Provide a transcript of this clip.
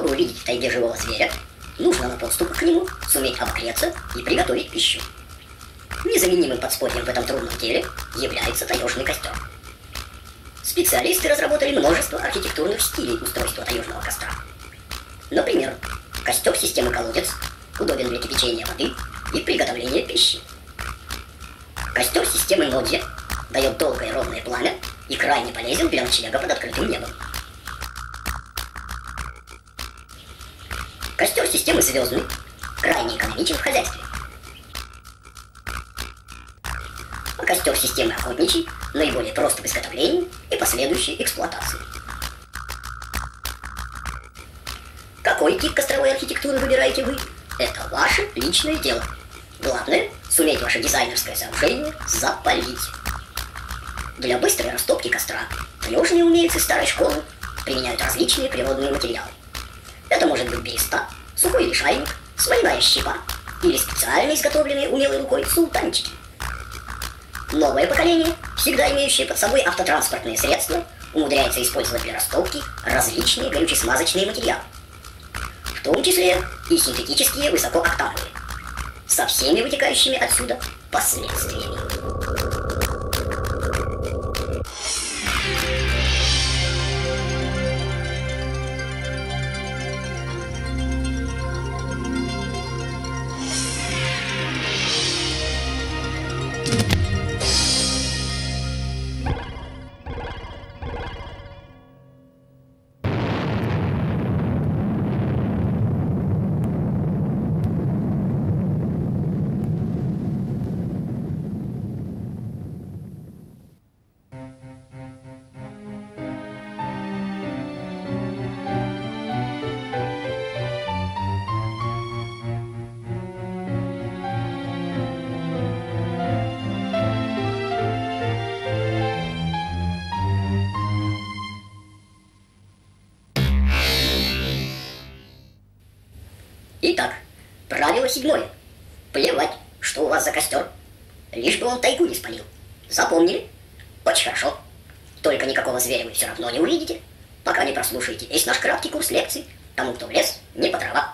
Чтобы увидеть в тайге живого зверя, нужно на подступах к нему суметь обогреться и приготовить пищу. Незаменимым подспорьем в этом трудном деле является таежный костер. Специалисты разработали множество архитектурных стилей устройства таежного костра. Например, костер системы колодец удобен для кипячения воды и приготовления пищи. Костер системы Нодзи дает долгое ровное пламя и крайне полезен для ночлега под открытым небом. Костер системы Звездный крайне экономичен в хозяйстве. А костер системы Охотничий наиболее прост в изготовлении и последующей эксплуатации. Какой тип костровой архитектуры выбираете вы? Это ваше личное дело. Главное – суметь ваше дизайнерское сооружение запалить. Для быстрой растопки костра таежные умельцы старой школы применяют различные природные материалы. Это может быть береста, сухой лишайник, смоляная щепа или специально изготовленные умелой рукой султанчики. Новое поколение, всегда имеющее под собой автотранспортные средства, умудряется использовать для растопки различные горючесмазочные материалы, в том числе и синтетические высокооктановые, со всеми вытекающими отсюда последствиями. Итак, правило 7. Плевать, что у вас за костер. Лишь бы он тайгу не спалил. Запомнили? Очень хорошо. Только никакого зверя вы все равно не увидите, пока не прослушаете весь наш краткий курс лекций. Тому, кто в лес, не по дрова.